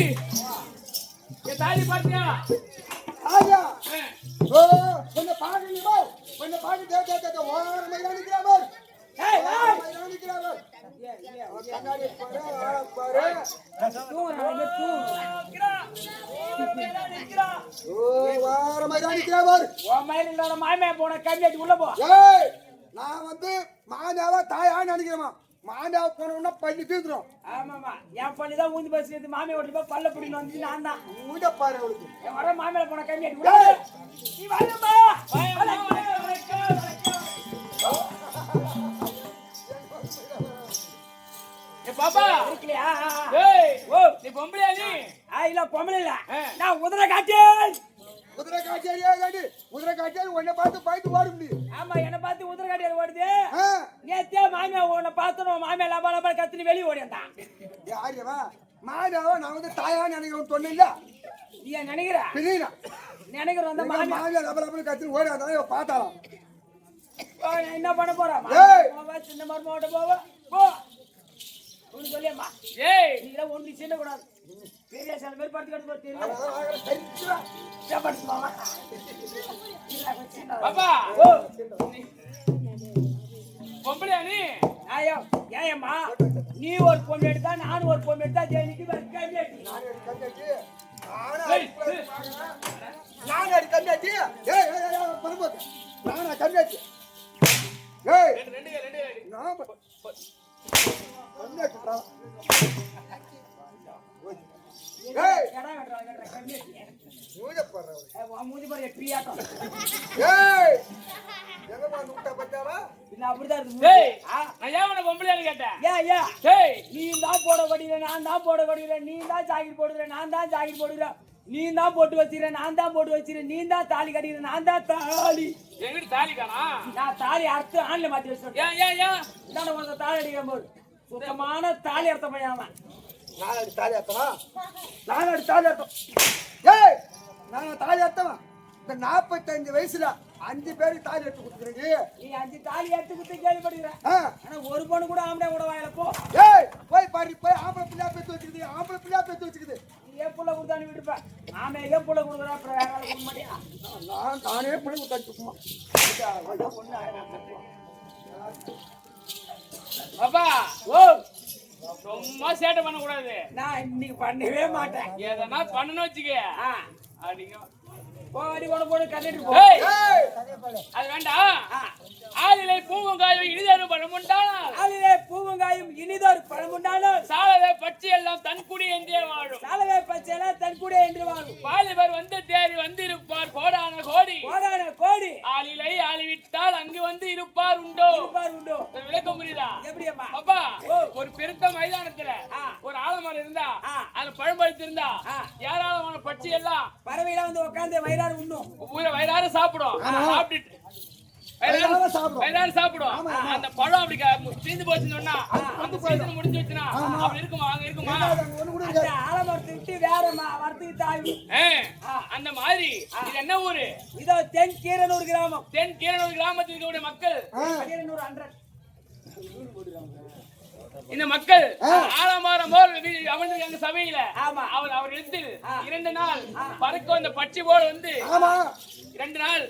என் தாலி பாத்தியா? ஆயா ஓ கொஞ்சம் பாடு நீ போ கொஞ்சம் பாடு தே ஓர மைதான நிக்கறாவர் ஏய் ஏய் மைதான நிக்கறாவர் கண்ணாடி பாரு ஓ ஓர மைதான நிக்கறாவர் ஓ மயிலோட மாமே போன கண்ணாடி உள்ள போ. ஏய் நான் வந்து மாதாவா தாயா நினைக்கிறேன் மாதாவ போனோம்னா பள்ளி தீந்துரும். ஆமாமா என் பள்ளி தான் ஊந்து பஸ் மாமே ஓட்டி போய் பல்ல பிடின்னு வந்து நான் தான் மூட பாரு அவளுக்கு என் வர மாமேல போன கண்ணாடி உள்ள நீ வாங்கம்மா ஏ பாப்பா இருக்கலையா? ஏய் ஓ நீ பொம்பளையா நீ? இல்ல பொம்பளை இல்ல நான் உதர காட்டேன். குதிரை காட்சியா காட்டி குதிரை காட்சியா உன்னை பார்த்து பாய்த்து ஓட முடியும். ஆமா என்ன பார்த்து உதர காட்டியால ஓடுது. நேத்தே மாமியா உன்னை பார்த்து மாமியா லபா லபா கத்தினி வெளிய ஓடியாந்தான். யாரியவா மாதாவா நான் வந்து தாயா நினைக்கிறேன் சொன்னேன்ல. நீ நினைக்கிற? பிரியனா நினைக்கிற அந்த மாமியா லபா லபா கத்தினி ஓடியாந்தான் பார்த்தாலாம். என்ன பண்ண போறா? ஏய் சின்ன மர்ம ஓட போவா போ ஒன்னு சொல்லியம்மா. ஏய் நீங்க ஒண்ணு சின்ன கூடாது. பெரிய சால மேல படுத்து கட்டு தெரியல. பாப்பா ஓ பொம்பளையா நீ? ஐயோ ஏயம்மா நீ ஒரு பொம்பளை எடுத்தா நான் ஒரு பொம்பளை எடுத்தா ஜெயிலுக்கு கண்ணாடி நான் அடி கண்ணாடி ஏய் பரமோத நான் கண்ணாடி ஏய் ரெண்டு நான் கண்ணாடி ஏய் கடா வெட்றாங்க கண்ணாடி மூஞ்ச பாரு மூஞ்சி பாரு பிரியாட்டம். ஏய் எங்கமா நூட்ட பட்டாரா இல்ல அப்படிதான் இருக்கு. ஏய் நான் ஏன் உன்னை பொம்பளையான்னு கேட்டேன். ஏய் நீ தான் போட வடிற நான் தான் போட வடிற நீ தான் ஜாக்கெட் போடுற நான் தான் ஜாக்கெட் போடுற நீ தான் போட்டு வச்சிர நான் தான் போட்டு வச்சிர நீ தான் தாலி கட்டிற நான் தான் தாலி. எங்கடி தாலி காணா? நான் தாலி அறுத்து ஆன்ல மாட்டி வச்சிட்டேன். ஏன் இதான உனக்கு தாலி அடிக்கிற போது சுத்தமான தாலி அறுத்த பையன் அவன். நான் அடி தாலி அறுத்தவா நான் அடி தாலி அறுத்தோம். ஏய் நான் தாலி அறுத்தவன் இந்த 45 வயசுல 5 பேருக்கு தாலி எடுத்து கொடுத்துருக்கீங்க. நீ 5 தாலி எடுத்து கொடுத்து கேள்விப்படுகிற. ஆனா ஒரு பொண்ணு கூட ஆம்பளை கூட வாயில போ. ஏய் போய் பாரு போய் ஆம்பளை பிள்ளை பேத்து வச்சுக்குது ஆம்பளை பிள்ளை பேத்து வச்சுக்குது. நீ ஏன் புள்ள கொடுத்தானு விட்டுப்ப. நாம ஏன் புள்ள கொடுக்குறா அப்புறம் வேற ஆளு கொடுக்க மாட்டியா? நானே புள்ள கொடுத்துக்குமா பாப்பா ஓ சும்மா சேட்டை பண்ண கூடாது. நான் இன்னைக்கு பண்ணவே மாட்டேன். எதனா பண்ணணும் வச்சுக்க அடிங்க போடி போட போடு கட்டிட்டு போ. அது வேண்டாம். ஆலிலை பூவும் காயும் இனிதொரு பழமுண்டானால் ஆலிலை பூவும் காயும் இனிதொரு பழமுண்டானால் சாலவே பச்சை எல்லாம் தன்குடி என்றே வாழும். சாலவே பச்சை எல்லாம் தன்குடி என்று வாழும். வாலிபர் வந்து தேறி வந்து இருப்பார் கோடான கோடி கோடான கோடி ஆலிலை ஆலிவிட்டால் அங்கு வந்து இருப்பார் உண்டோ உண்டோ. விளக்கம் புரியுதா? எப்படி அம்மா? அப்பா ஒரு பெருத்த மைதானத்துல ஒரு ஆலமரம் இருந்தா அது பழம் பழுத்து இருந்தா யாரால பச்சை எல்லாம் பறவைகளா வந்து உட்கார்ந்து வயிறார உண்ணும் ஊர வயிறார சாப்பிடும். சாப்பிட்டு வயிறார சாப்பிடும். அந்த பழம் அப்படி தீந்து போச்சுன்னா அந்த சீசன் முடிஞ்சு வச்சுனா அப்படி இருக்குமா? அங்க இருக்குமா? ஆலமரத்துக்கு வேற மரத்துக்கு தாய். அந்த மாதிரி இது என்ன ஊரு? இதோ தென் கீரனூர் கிராமம். தென் கீரனூர் கிராமத்தில் இருக்கக்கூடிய மக்கள் 100 இந்த மக்கள் ஆலமரம் போல் அமர்ந்திருக்காங்க சபையில. அவர் எழுத்தில் 2 நாள் பறக்க வந்த பட்சி போல வந்து 2 நாள்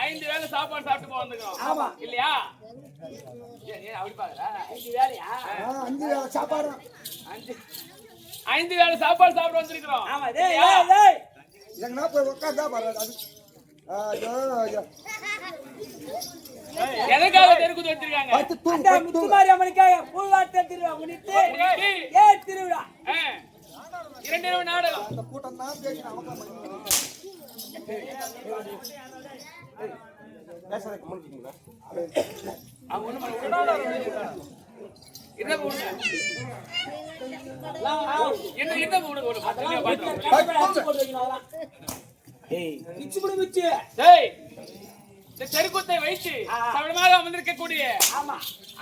5 வேளை சாப்பாடு சாப்பிட்டு போவந்துக்கிறோம் இல்லையா? அப்படி பாக்குறா 5 வேளையா? 5 வேளை சாப்பாடு 5 வேளை சாப்பாடு சாப்பிட்டு வந்திருக்கிறோம். எங்கன்னா போய் உட்கார்ந்தா பாரு அது எதற்காக தெருக்கு வச்சிருக்காங்க? அந்த முத்துமாரி அம்மனுக்காக பூவார்த்த திருவிழா முன்னிட்டு ஏன் திருவிழா 2 இரவு நாடகம். அந்த கூட்டம் தான் பேசி நமக்கு பேசுறதுக்கு முடிஞ்சீங்களா? அவங்க ஒண்ணு என்ன போடுங்க என்ன போடுங்க ஒரு பத்திரிக்கை பாத்து ஏய் கிச்சு புடி விச்சு டேய் இந்த தெருக்கூத்தை வைத்து சமமாக அமர்ந்திருக்கக்கூடிய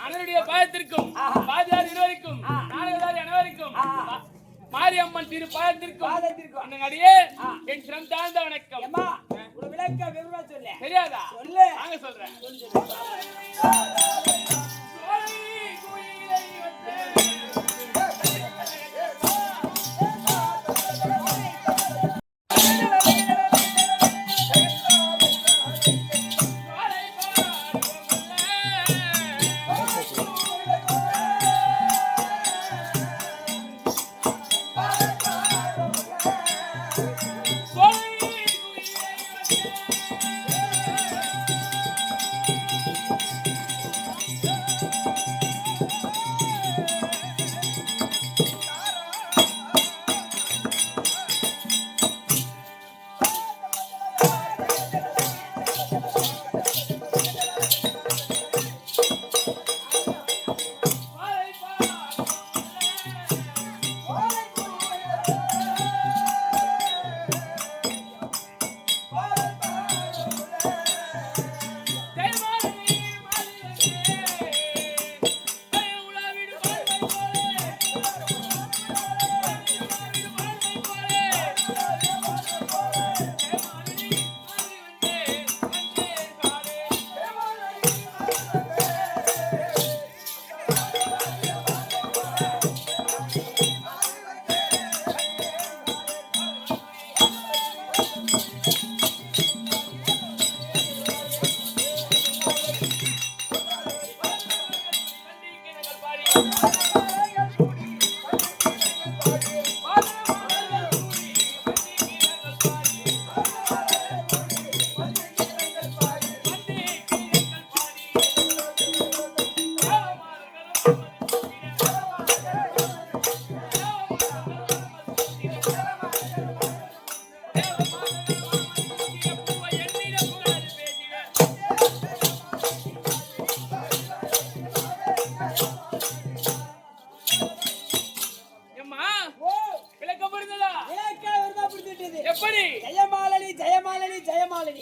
அண்ணனுடைய பாதத்திற்கும் பாதியார் இருவருக்கும் நாடகதாரி அனைவருக்கும் மாரியம்மன் திரு பாதத்திற்கும் அண்ணனடியே என் சிரம் தாழ்ந்த வணக்கம். அம்மா ஒரு விளக்க விவரமா சொல்ல தெரியாதா? சொல்லு வாங்க சொல்றேன்.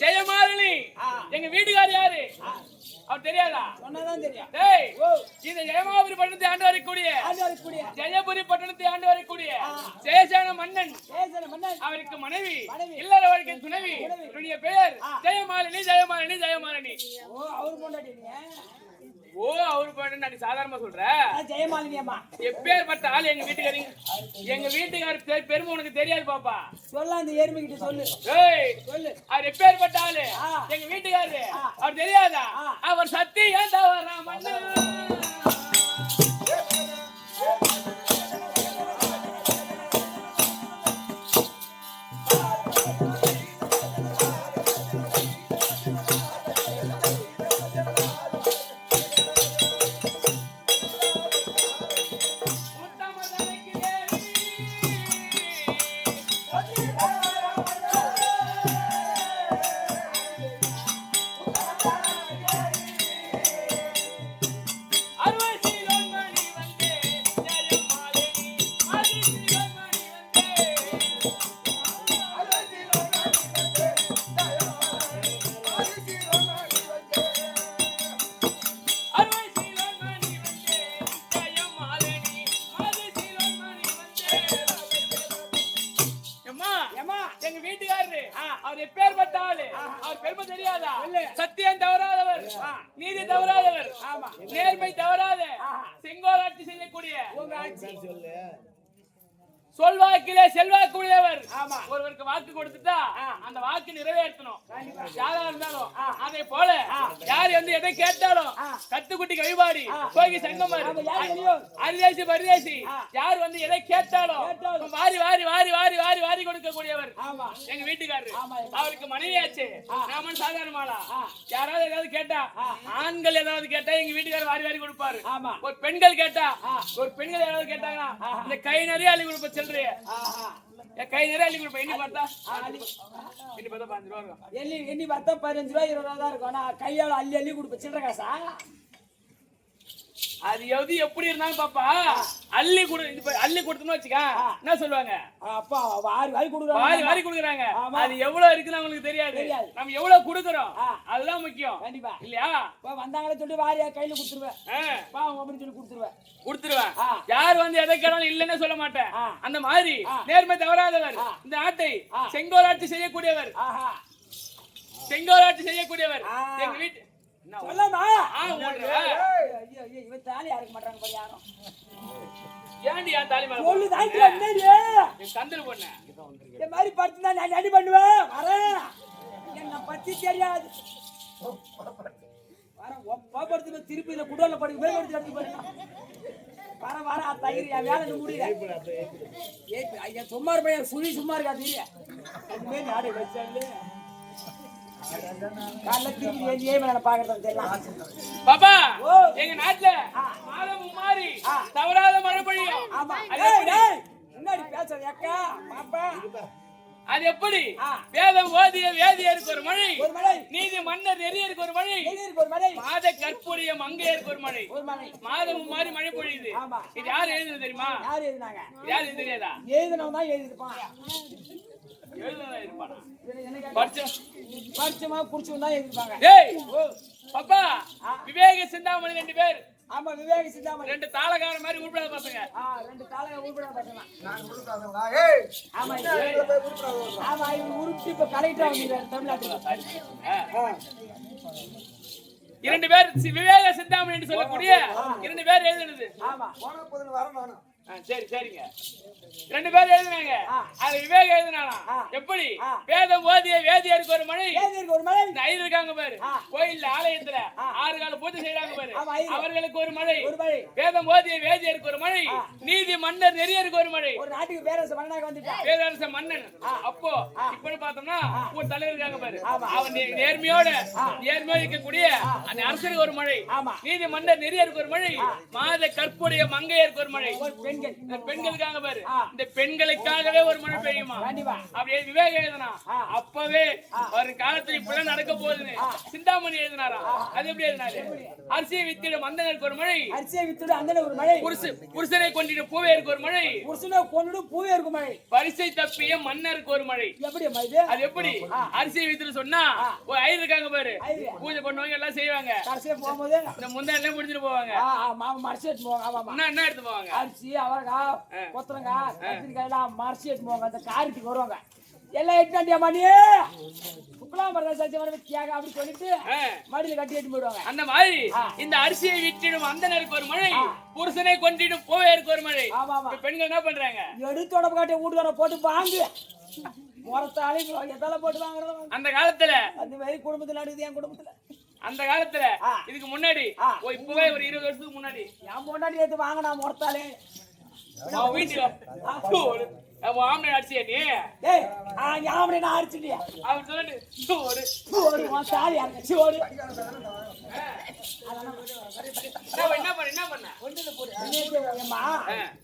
ஜெயமாலினி எங்க வீட்டுக்கார் யாரு அவர் தெரியாதா? சொன்னதான் தெரியும். டேய் இந்த ஜெயமாபுரி பட்டணத்தை ஆண்டு வரக்கூடிய ஜெயபுரி பட்டணத்தை ஆண்டு வரக்கூடிய ஜெயசேன மன்னன் அவருக்கு மனைவி இல்லற வாழ்க்கை துணைவி இவருடைய பெயர் ஜெயமாலினி ஜெயமாலினி ஜெயமாலினி. ஓ அவர் பொண்டாட்டிங்க. ஓ அவரு பாட்டு நான் சாதாரணமா சொல்ற ஜெயமாலினி அம்மா எப்பேற்பட்ட ஆள் எங்க வீட்டுக்காரங்க. எங்க வீட்டுக்கார பெருமை உனக்கு தெரியாது பாப்பா. சொல்ல அந்த எருமை கிட்ட சொல்லு. ஏய் சொல்லு அவர் எப்பேற்பட்ட ஆளு எங்க வீட்டுக்காரரு அவர் தெரியாதா? அவர் சத்தியம் தவறா மண்ணு. எங்க வீட்டுக்காரரு அவர் எப்பேற்பட்ட ஆளு அவர் பெருமை தெரியாதா? சத்தியம் தவறாதவர், நீதி தவறாதவர், நேர்மை தவறாத செங்கோலாட்சி செய்யக்கூடிய சொல்வாக்கிலே செல்வாக்குடையவர். ஒருவருக்கு வாக்கு கொடுத்துட்டா அந்த வாக்கு நிறைவேற்றணும். யாரா இருந்தாலும் அதே போல யார் வந்து எதை கேட்டாலும் கத்துக்குட்டி கவிபாடி கோகி சங்கமர் அரிதேசி பரிதேசி யார் வந்து எதை கேட்டாலும் வாரி வாரி வாரி வாரி வாரி வாரி கொடுக்கக்கூடியவர் எங்க வீட்டுக்காரரு. அவருக்கு மனைவியாச்சு நாம சாதாரணமாளா? யாராவது ஏதாவது கேட்டா ஆண்கள் ஏதாவது கேட்டா எங்க வீட்டுக்காரர் வாரி வாரி கொடுப்பாரு. ஒரு பெண்கள் கேட்டா ஒரு பெண்கள் ஏதாவது கேட்டாங்கன்னா இந்த கை நிறைய அள்ளி கொடுப்ப கை நிறைய அள்ளி கொடுப்பேன். எண்ணி பார்த்தா 15 ரூபா இருக்கும். எண்ணி பார்த்தா 15 ரூபா 20 ரூபா தான் இருக்கும். ஆனா கையால அள்ளி அள்ளி கொடுப்பேன். சில்லற காசா? அது எது எப்படி இருந்தாலும் பாப்பா அள்ளி கொடுத்தோம்னு வச்சுக்க என்ன சொல்லுவாங்க? அப்பா வாரி வாரி கொடுக்குறாங்க. வாரி வாரி கொடுக்குறாங்க. அது எவ்வளவு இருக்குன்னு அவங்களுக்கு தெரியாது. நம்ம எவ்வளவு கொடுக்குறோம் அதுதான் முக்கியம். கண்டிப்பா இல்லையா? வந்தாங்களே சொல்லி வாரியா கையில கொடுத்துருவேன். அப்படின்னு சொல்லி கொடுத்துருவேன். யார் வந்து எதை கேட்டாலும் இல்லைன்னு சொல்ல மாட்டேன். அந்த மாதிரி நேர்மை தவறாதவர், இந்த நாட்டை செங்கோலாட்சி செய்யக்கூடியவர், செங்கோலாட்சி செய்யக்கூடியவர் எங்க வீட்டு சொல்லமா? இவன் தாலி யாருக்கு மாட்டாங்க பாரு யாரும். ஏன்டி என் தாலி மேல சொல்லு தாண்டி கந்தல் பொண்ண இந்த மாதிரி படுத்துனா நான் அடி பண்ணுவேன். வரேன் என்ன பத்தி தெரியாது. வரேன் ஒப்பா படுத்து திருப்பி இந்த குடோல படுக்க மேல படுத்து எடுத்து பாருங்க. வர தயிர் என் வேலை முடியல. ஐயா சும்மா இருப்பேன் சுழி சும்மா இருக்கா தெரிய அதுமே நாடு வச்சாலே பாப்பா எங்க நாட்டுல மாதம் மாறி தவறாத மழை பொழியும். அது எப்படி? வேதம் ஓதிய வேதியருக்கு ஒரு மழை, நீதி மன்னர் நெறியருக்கு ஒரு மழை, மாத கற்புடைய மங்கையருக்கு ஒரு மழை, மாதமும் மாறி மழை பொழியுது. இது யாரு எழுதுறது தெரியுமா? யாரு தெரியாதா? எழுதுனவன் எழுதிருப்பான். விவேக சிந்தாமணி 2 பேர். ஆமா விவேக சிந்தாமணி 2 தாளகார மாதிரி உருப்படாத பசங்க. 2 தாளகார உருப்படாத பசங்க. நான் உருப்படாதவங்களா? ஏய் ஆமா ஆமா இவங்க உருப்பி இப்ப கரெக்ட்டா வந்து தமிழ்நாட்டுல 2 பேர் விவேக சிந்தாமணி என்று சொல்லக்கூடிய 2 பேர் எழுதுனது. ஆமா போன போதுல வரணும் நானும். சரி சரிங்க 2 பேர் எழுதுனாங்க. அது விவேக எழுதுனானா எப்படி? வேதம் ஓதிய வேதியருக்கு ஒரு மழை, ஐயர் இருக்காங்க பாரு கோயில்ல ஆலயத்துல 6 கால பூஜை செய்யறாங்க பாரு அவர்களுக்கு ஒரு மழை, வேதம் ஓதிய வேதியருக்கு ஒரு மழை, நீதி மன்னர் நெறியருக்கு ஒரு மழை. ஒரு நாட்டுக்கு பேரரச மன்னனாக வந்துட்டான். பேரரச மன்னன். அப்போ இப்படி பார்த்தோம்னா ஒரு தலைவர் இருக்காங்க பாரு அவன் நேர்மையோட இருக்கக்கூடிய அந்த அரசருக்கு ஒரு மழை, நீதி மன்னர் நெறியருக்கு ஒரு மழை, மாத கற்புடைய மங்கையருக்கு ஒரு மழை. பெண்கள் இந்த பெண்களுக்காக பாரு இந்த பெண்களுக்காகவே ஒரு மழை பெய்யுமா அப்படியே விவேகம் எழுதுனா அப்பவே ஒரு காலத்துல இப்படிலாம் நடக்க போகுதுன்னு சிந்தாமணி எழுதினாரா அது எப்படி எழுதினாரு அரிசியை வித்திடும் மந்தனுக்கு ஒரு மழை அரிசியை வித்திடும் அந்த ஒரு மழை புருஷனை கொண்டிட்டு பூவேருக்கு ஒரு மழை புருஷனை கொண்டு பூவேருக்கு மழை பரிசை தப்பிய மன்னருக்கு ஒரு மழை எப்படி அது எப்படி அரிசியை வித்துட்டு சொன்னா ஒரு ஐயர் இருக்காங்க பாரு பூஜை பண்ணுவாங்க எல்லாம் செய்வாங்க கடைசியா போகும்போது இந்த முந்தா எல்லாம் முடிஞ்சிட்டு போவாங்க மறைச்சு எடுத்து போவாங்க என்ன எடுத்து போவாங்க அரிசி அவரக்காய் கொத்தரங்காய் கத்திரிக்காய் எல்லாம் மறைச்சு எடுத்து போவாங்க அந்த காரியத்துக்கு வருவாங்க எல்லாம் எட்டாண்டியா மணியே அப்படி சொல்லிட்டு மடியில கட்டி எடுத்து போயிடுவாங்க அந்த மாதிரி இந்த அரிசியை விற்றிடும் அந்த நேருக்கு ஒரு மழை புருஷனை கொண்டிடும் பூவேருக்கு ஒரு மழை பெண்கள் என்ன பண்றாங்க எடுத்தோட காட்டி வீட்டுக்கார போட்டு வாங்கு முறத்தாலே எதால போட்டு வாங்குறோம் அந்த காலத்துல அந்த மாதிரி குடும்பத்துல நடக்குது என் குடும்பத்துல அந்த காலத்துல இதுக்கு முன்னாடி இப்பவே ஒரு 20 வருஷத்துக்கு முன்னாடி என் முன்னாடி எடுத்து வாங்கினா முறத்தாலே வீட்டுல ஆம்பளை அடிச்சியா நீ ஆம்பளை நான் அடிச்சுட்டியா அவர் சொல்லிட்டு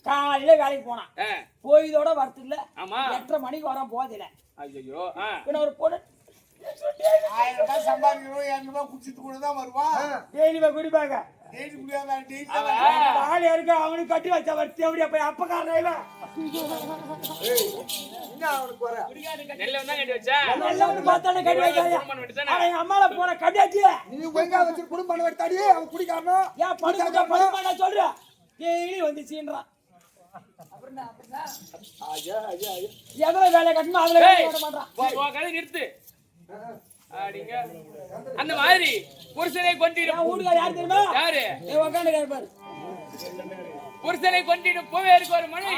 காலையில வேலைக்கு போனான் போயதோட வரது இல்ல 8:30 மணிக்கு வர போதில்ல ஐயோ ஒரு பொண்ணு 1000 ரூபாய் சம்பாதிக்கணும் 200 ரூபாய் குடிச்சிட்டு கூட தான் வருவான் டெய்லி குடிப்பாங்க அவனுக்கு கட்டி வச்ச வச்சு எப்படி அப்ப அப்பக்காரன் அம்மால போன கட்டியாச்சு நீ வச்சு குடும்பம் எடுத்தாடி அவன் குடிக்காரனும் ஏன் படுக்க சொல்ற டெய்லி வந்து சீன்றான் எவ்வளவு வேலை கட்டணும் அதுல மாட்டான் நிறுத்து அந்த மாதிரி புருஷனை கொண்டிடும் வீட்டுக்கார யாரு தெரியுமா யாரு உட்காந்து கேட்பாரு புருஷனை கொண்டிடும் பூவேருக்கு ஒரு மழை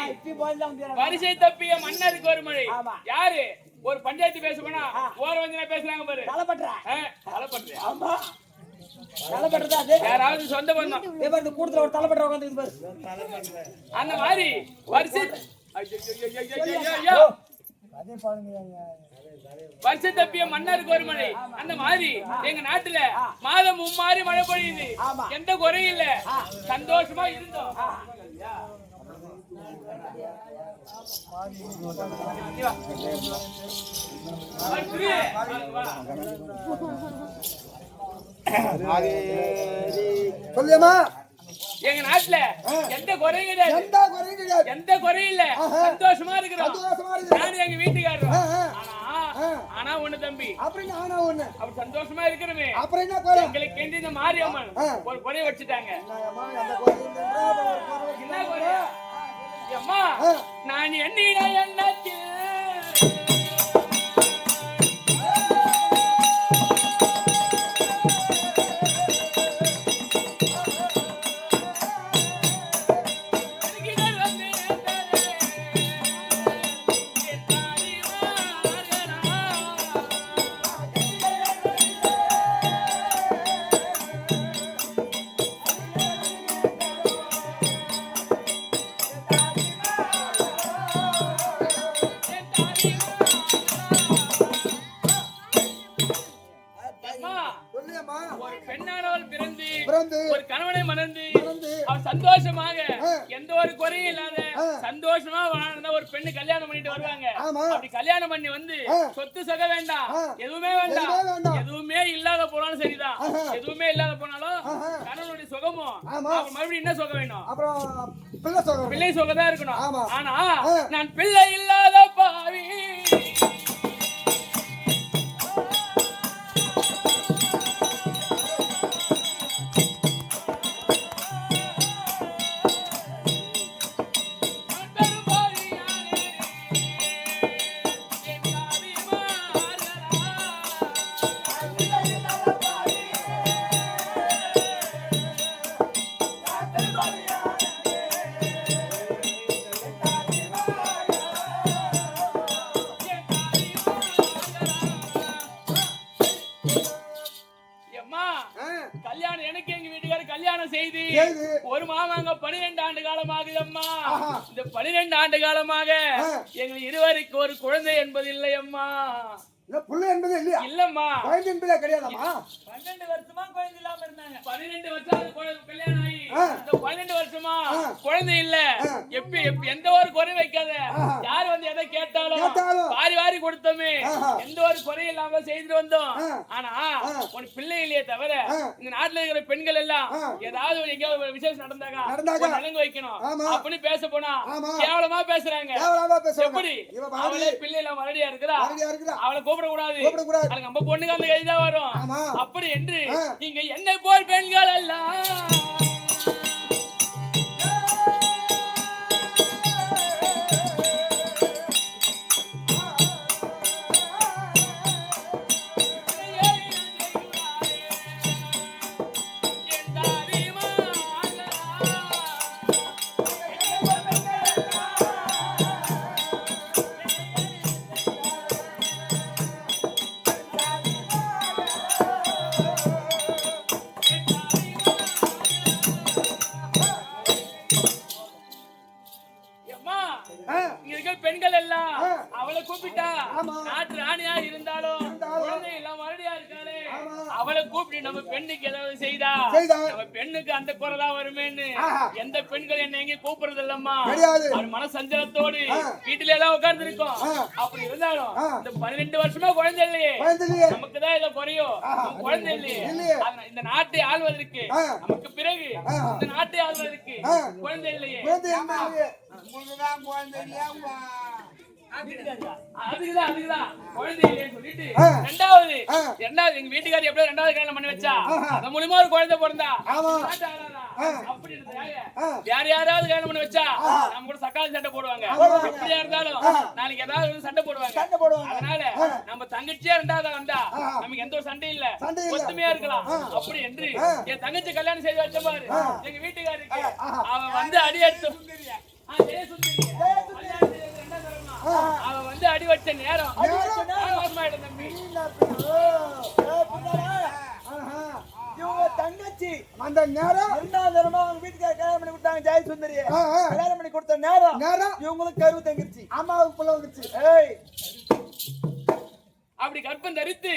வரிசை தப்பிய மன்னருக்கு ஒரு மழை யாரு ஒரு பஞ்சாயத்து பேச போனா ஓர வஞ்சனா பேசுறாங்க பாரு தலைப்பற்ற ஆமா தலைப்பற்றதா அது யாராவது சொந்த பந்தம் இந்த கூட்டத்துல ஒரு தலைப்பற்ற உட்காந்து பாரு அந்த மாதிரி வரிசை வருஷ தப்பிய மன்னருக்கு ஒரு மழை அந்த மாதிரி எங்க நாட்டுல மாதம் மும்மாறி மழை பொழியுது எந்த குறையும் இல்ல சந்தோஷமா இருந்தோம் சொல்லியம்மா எங்க நாட்டுல எந்த குறையும் கிடையாது எந்த குறையும் இல்ல சந்தோஷமா இருக்கிறோம் நானும் எங்க வீட்டுக்காரரும் ஆனா ஒண்ணு தம்பி அப்படி சந்தோஷமா இருக்கிறோமே எங்களுக்கு கேண்டி இந்த மாரியம்மன் ஒரு குறைய வச்சுட்டாங்க என்ன குறை அம்மா நான் எண்ணிட எண்ணத்தில் சந்தோஷமாக எந்த ஒரு குறையும் இல்லாத சந்தோஷமா வாழ்ந்த ஒரு பெண்ணு கல்யாணம் பண்ணிட்டு வருவாங்க. அப்படி கல்யாணம் பண்ணி வந்து சொத்து சக வேண்டாம், எதுவுமே வேண்டாம், எதுவுமே இல்லாத போனாலும் சரிதான். எதுவுமே இல்லாத போனாலும் கணவனுடைய சுகமும் மறுபடியும் என்ன சுகம் வேணும்? பிள்ளை சுகம் தான் இருக்கணும். ஆனா நான் பிள்ளை இல்லாத பாவி ஒரு மாமாங்க 12 ஆண்டு காலமாகுது அம்மா. இந்த 12 ஆண்டு காலமாக எங்கள் இருவருக்கு ஒரு குழந்தை என்பது இல்லை அம்மா. இல்ல புள்ள என்பதே இல்லையா? இல்லம்மா. குழந்தை என்பதே கிடையாதாம்மா? 12 வருஷமா குழந்தை இல்லாம இருந்தாங்க. 12 வருஷம் கல்யாணம் ஆகி இந்த 12 வருஷமா குழந்தை இல்ல. எந்த ஒரு குறை வைக்காத. யார் வந்து எதை கேட்டாலும் வாரி வாரி கொடுத்தோமே, எந்த ஒரு குறையும் இல்லாம செய்துட்டு வந்தோம். ஆனா உன் பிள்ளை இல்லையே தவிர இந்த நாட்டுல இருக்கிற பெண்கள் எல்லாம் ஏதாவது எங்கேயாவது விசேஷம் நடந்தாங்க நலங்கு வைக்கணும் அப்படின்னு பேச போனா கேவலமா பேசுறாங்க. எப்படி அவளே பிள்ளை எல்லாம் மறுபடியா இருக்கிறா, அவளை கூப்பிட கூடாது, அதுக்கு நம்ம பொண்ணுக்கு அந்த கைதான் வரும் அப்படி என்று நீங்க என்னை போல் பெண்கள் எல்லாம் பெண்கள் எல்லாம் அவளை கூப்பிட்டா நாட்டு ராணியா இருந்தாலும் குழந்தை எல்லாம் மறுபடியா இருக்காளே அவளை கூப்பிட்டு நம்ம பெண்ணுக்கு ஏதாவது செய்தா நம்ம பெண்ணுக்கு அந்த குறைதான் வருமேன்னு எந்த பெண்கள் என்ன எங்க கூப்பிடுறது இல்லம்மா. அவர் மனசஞ்சலத்தோடு வீட்டுல எல்லாம் உட்கார்ந்து இருக்கோம். அப்படி இருந்தாலும் இந்த 12 வருஷமா குழந்தை இல்லையே, நமக்குதான் இதை குறையும். குழந்தை இல்லையே, இந்த நாட்டை ஆள்வதற்கு நமக்கு பிறகு இந்த நாட்டை ஆள்வதற்கு குழந்தை இல்லையே. அதுக்குதான் குழந்தை இல்லைன்னு சொல்லிட்டு ரெண்டாவது எங்க வீட்டுக்காரி எப்படியோ 2வது கல்யாணம் பண்ணி வச்சா அது மூலமா ஒரு குழந்தை பிறந்தா அப்படி யார் யாராவது கல்யாணம் பண்ணி வச்சா நம்ம கூட சக்கால சண்டை போடுவாங்க. எப்படியா இருந்தாலும் நாளைக்கு ஏதாவது சண்டை போடுவாங்க. அதனால நம்ம தங்கச்சியா 2வது வந்தா நமக்கு எந்த ஒரு சண்டையும் இல்ல, ஒத்துமையா இருக்கலாம். அப்படி என்று என் தங்கச்சி கல்யாணம் செய்து வச்ச பாரு எங்க வீட்டுக்காருக்கு அவன் வந்து அடி எடுத்து அவ வந்து அடி வச்ச நேரம் தம்பி தங்கச்சி அந்த நேரம் 2வது தரமா அவங்க வீட்டுக்கார கல்யாணம் பண்ணி கொடுத்தாங்க. ஜெயசுந்தரிய கல்யாணம் பண்ணி கொடுத்த நேரம் இவங்களுக்கு கருவு தங்கிருச்சு. அம்மாவுக்கு புள்ள வந்துருச்சு. அப்படி கற்பம் தரித்து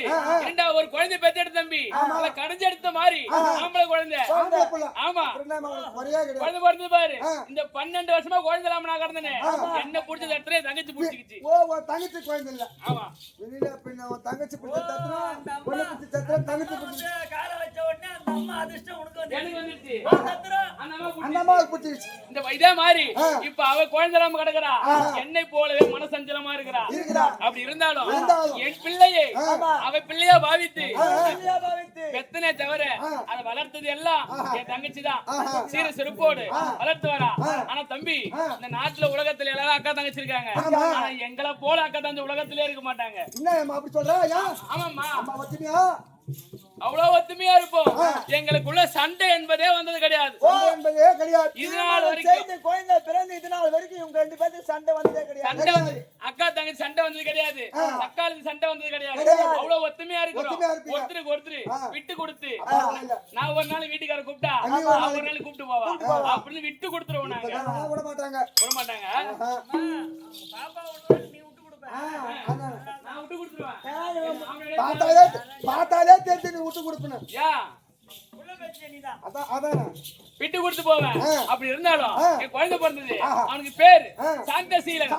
2வது ஒரு குழந்தை பெத்தெடுத்த தம்பி அவளை கடைஞ்சு எடுத்த மாதிரி ஆம்பளை குழந்தை. ஆமா குழந்தை பிறந்து பாரு. இந்த 12 வருஷமா குழந்தை இல்லாம நான் கிடந்தேனே, என்ன புடிச்சது இடத்துல தங்கச்சி புடிச்சிக்கிச்சு. தங்கச்சி குழந்தை இல்ல. ஆமா தங்கச்சி தங்கச்சி கால வச்ச உடனே அந்த அம்மா அதிர்ஷ்டம் உனக்கு வந்துருச்சு. இந்த இதே மாதிரி இப்ப அவ குழந்தை இல்லாம கிடக்குறா, என்னை போலவே மனசஞ்சலமா இருக்கிறா. அப்படி இருந்தாலும் என் பிள்ளையை அவ பிள்ளையா பாவித்து பெத்தனே தவிர அதை வளர்த்தது எல்லாம் என் தங்கச்சி தான். சீர செருப்போடு வளர்த்து வரா. ஆனா தம்பி இந்த நாட்டுல உலகத்துல எல்லாரும் அக்கா தங்கச்சி இருக்காங்க. ஆனா எங்களை போல அக்கா தங்கச்சி உலகத்திலே இருக்க மாட்டாங்க. அப்படி சொல்ற? ஆமாம்மா, அவ்வளவு ஒத்துமையா இருப்போம். எங்களுக்குள்ள சண்டை என்பதே வந்தது கிடையாது. இதனால வரைக்கும் குழந்தை பிறந்து இதனால வரைக்கும் இவங்க 2 பேருக்கு சண்டை வந்ததே கிடையாது. அக்கா தங்கச்சி சண்டை வந்தது கிடையாது, தக்காளி சண்டை வந்தது கிடையாது. அவ்வளவு ஒத்துமையா இருக்கிறோம். ஒருத்தருக்கு ஒருத்தர் விட்டு கொடுத்து நான் ஒரு நாள் வீட்டுக்கார கூப்பிட்டா ஒரு நாள் கூப்பிட்டு போவா அப்படின்னு விட்டு கொடுத்துருவோம். நாங்க விட மாட்டாங்க. பாப்பா நீ விட்டு கொடுப்ப, நான் விட்டு கொடுத்துருவேன். பார்த்தாலே தெரிஞ்சு நீ விட்டு கொடுப்பேன். விட்டு கொடுத்து போவேன். அப்படி இருந்தாலும் என் குழந்தை பிறந்தது, அவனுக்கு பேரு சாந்தசீலன்.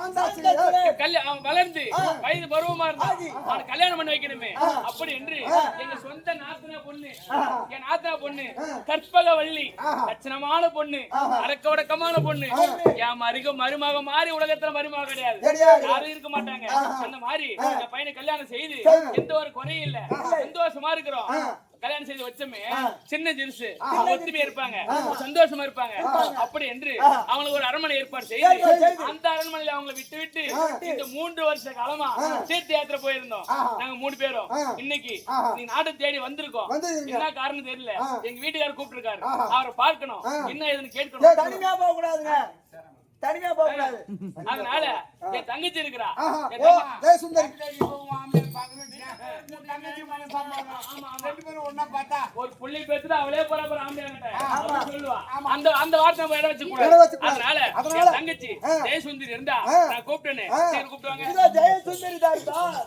அவன் வளர்ந்து வயது பருவமா இருந்தா அவனுக்கு கல்யாணம் பண்ணி வைக்கணுமே. அப்படி என்று எங்க சொந்த நாத்தனா பொண்ணு, என் நாத்தனா பொண்ணு கற்பகவள்ளி, லட்சணமான பொண்ணு, அடக்கவடக்கமான பொண்ணு. என் மருமக மாறி உலகத்துல மருமக கிடையாது, யாரும் இருக்க மாட்டாங்க. அந்த மாதிரி என் பையனை கல்யாணம் செய்து எந்த ஒரு குறையும் இல்ல, சந்தோஷமா இருக்கிறோம். கல்யாணம் செய்து வச்சமே சின்ன ஜிருசு ஒத்துமையா இருப்பாங்க, சந்தோஷமா இருப்பாங்க. அப்படி என்று அவங்களுக்கு ஒரு அரண்மனை ஏற்பாடு செய்து அந்த அரண்மனையில அவங்களை விட்டு இந்த 3 வருஷ காலமா தீர்த்த யாத்திரை போயிருந்தோம். நாங்க 3 பேரும் இன்னைக்கு நீ நாட்டை தேடி வந்திருக்கோம். என்ன காரணம் தெரியல, எங்க வீட்டுக்காரர் கூப்பிட்டு இருக்காரு, அவரை பார்க்கணும், என்ன ஏதுன்னு கேட்கணும். தனியா போக கூடாதுங்க, தனியா போக கூடாது. அதனால என் தங்கச்சி இருக்கிறா, ஒரு புள்ளி பேசுறது அவளே போற ஆம்பளை சொல்லுவா. அந்த வார்த்தை நம்ம இடம் வச்சு. அதனால தங்கச்சி ஜெயசுந்தரி இருந்தா நான் கூப்பிட்டேன்னு கூப்பிட்டுவாங்க. ஜெயசுந்தரி தான்